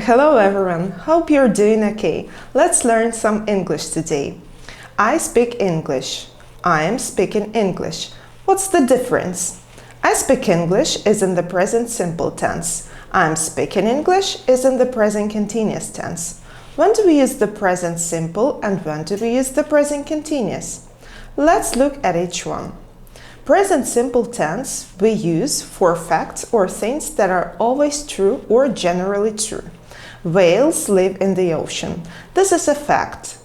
Hello everyone, hope you're doing okay. Let's learn some English today. I speak English. I am speaking English. What's the difference? I speak English is in the present simple tense. I'm speaking English is in the present continuous tense. When do we use the present simple and when do we use the present continuous? Let's look at each one. Present simple tense we use for facts or things that are always true or generally true. Whales live in the ocean. This is a fact.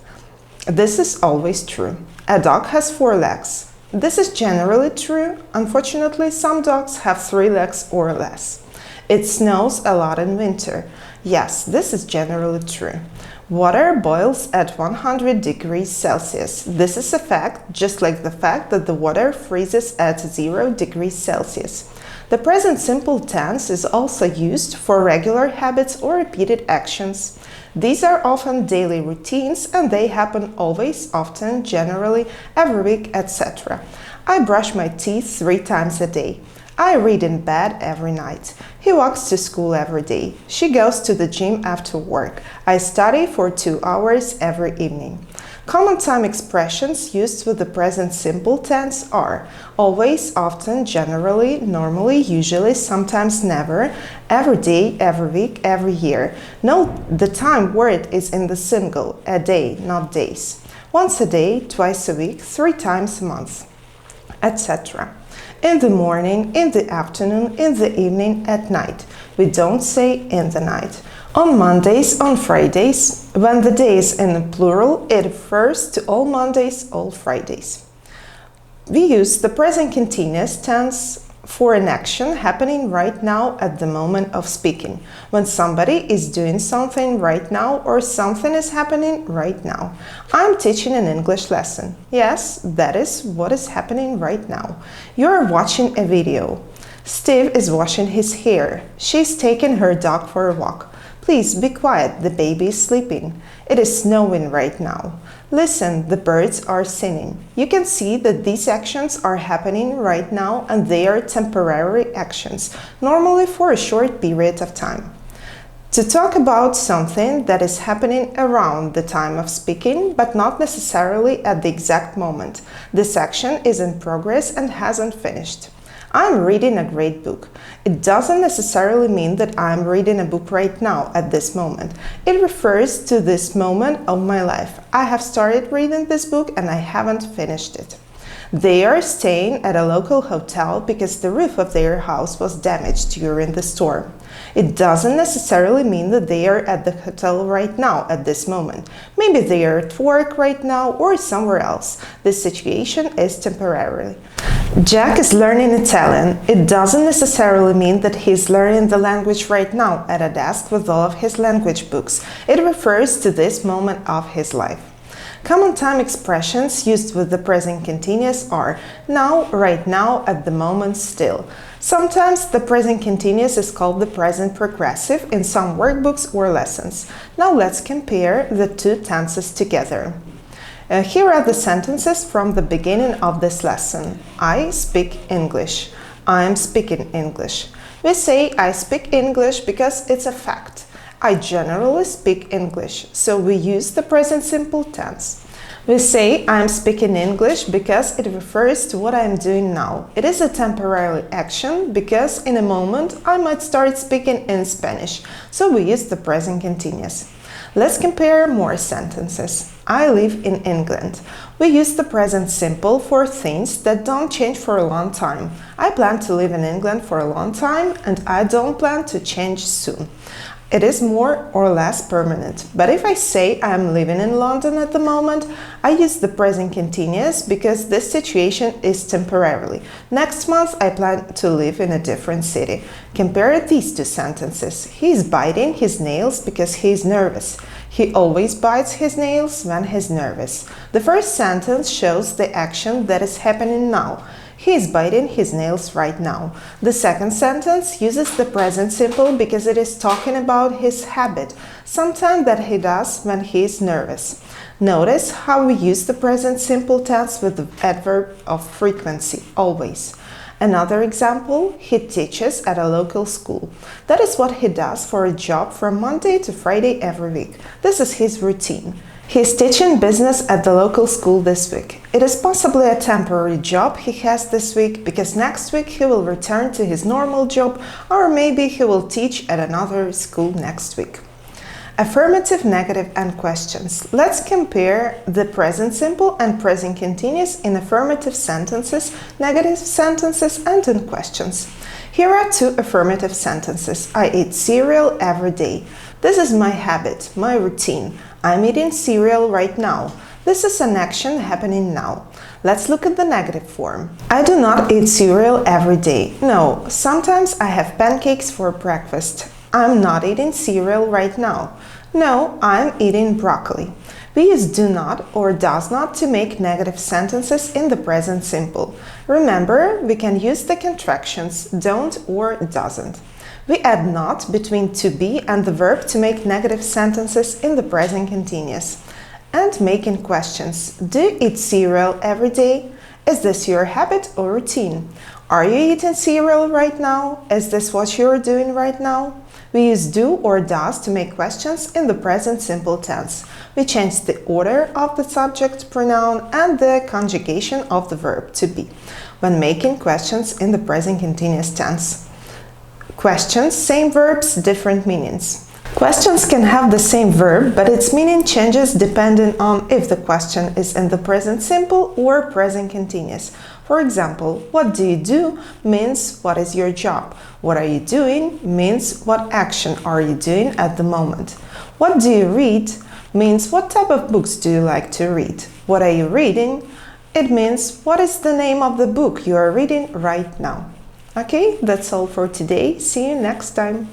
This is always true. A dog has 4 legs. This is generally true. Unfortunately, some dogs have 3 legs or less. It snows a lot in winter. Yes, this is generally true. Water boils at 100 degrees Celsius. This is a fact, just like the fact that the water freezes at 0 degrees Celsius. The present simple tense is also used for regular habits or repeated actions. These are often daily routines and they happen always, often, generally, every week, etc. I brush my teeth 3 times a day. I read in bed every night. He walks to school every day. She goes to the gym after work. I study for 2 hours every evening. Common time expressions used with the present simple tense are always, often, generally, normally, usually, sometimes, never, every day, every week, every year. Note the time word is in the single, a day, not days. Once a day, twice a week, 3 times a month, etc. In the morning, in the afternoon, in the evening, at night. We don't say in the night. On Mondays, on Fridays. When the day is in the plural, it refers to all Mondays, all Fridays. We use the present continuous tense for an action happening right now at the moment of speaking. When somebody is doing something right now or something is happening right now. I'm teaching an English lesson. Yes, that is what is happening right now. You're watching a video. Steve is washing his hair. She's taking her dog for a walk. Please be quiet, the baby is sleeping. It is snowing right now. Listen, the birds are singing. You can see that these actions are happening right now and they are temporary actions, normally for a short period of time. To talk about something that is happening around the time of speaking, but not necessarily at the exact moment. This action is in progress and hasn't finished. I'm reading a great book. It doesn't necessarily mean that I'm reading a book right now, at this moment. It refers to this moment of my life. I have started reading this book and I haven't finished it. They are staying at a local hotel because the roof of their house was damaged during the storm. It doesn't necessarily mean that they are at the hotel right now, at this moment. Maybe they are at work right now or somewhere else. This situation is temporary. Jack is learning Italian. It doesn't necessarily mean that he's learning the language right now at a desk with all of his language books. It refers to this moment of his life. Common time expressions used with the present continuous are now, right now, at the moment, still. Sometimes the present continuous is called the present progressive in some workbooks or lessons. Now let's compare the 2 tenses together. Here are the sentences from the beginning of this lesson. I speak English. I am speaking English. We say I speak English because it's a fact. I generally speak English, so we use the present simple tense. We say I am speaking English because it refers to what I am doing now. It is a temporary action because in a moment I might start speaking in Spanish, so we use the present continuous. Let's compare more sentences. I live in England. We use the present simple for things that don't change for a long time. I plan to live in England for a long time and I don't plan to change soon. It is more or less permanent. But if I say I am living in London at the moment, I use the present continuous because this situation is temporarily. Next month I plan to live in a different city. Compare these 2 sentences. He is biting his nails because he is nervous. He always bites his nails when he's nervous. The first sentence shows the action that is happening now. He is biting his nails right now. The second sentence uses the present simple because it is talking about his habit, something that he does when he is nervous. Notice how we use the present simple tense with the adverb of frequency, always. Another example, he teaches at a local school. That is what he does for a job from Monday to Friday every week. This is his routine. He is teaching business at the local school this week. It is possibly a temporary job he has this week because next week he will return to his normal job, or maybe he will teach at another school next week. Affirmative, negative, and questions. Let's compare the present simple and present continuous in affirmative sentences, negative sentences, and in questions. Here are two affirmative sentences. I eat cereal every day. This is my habit, my routine. I'm eating cereal right now. This is an action happening now. Let's look at the negative form. I do not eat cereal every day. No, sometimes I have pancakes for breakfast. I'm not eating cereal right now. No, I'm eating broccoli. We use do not or does not to make negative sentences in the present simple. Remember, we can use the contractions don't or doesn't. We add not between to be and the verb to make negative sentences in the present continuous. And making questions. Do you eat cereal every day? Is this your habit or routine? Are you eating cereal right now? Is this what you're doing right now? We use do or does to make questions in the present simple tense. We change the order of the subject pronoun and the conjugation of the verb to be when making questions in the present continuous tense. Questions, same verbs, different meanings. Questions can have the same verb, but its meaning changes depending on if the question is in the present simple or present continuous. For example, what do you do means what is your job. What are you doing means what action are you doing at the moment. What do you read means what type of books do you like to read. What are you reading? It means what is the name of the book you are reading right now. Okay, that's all for today. See you next time.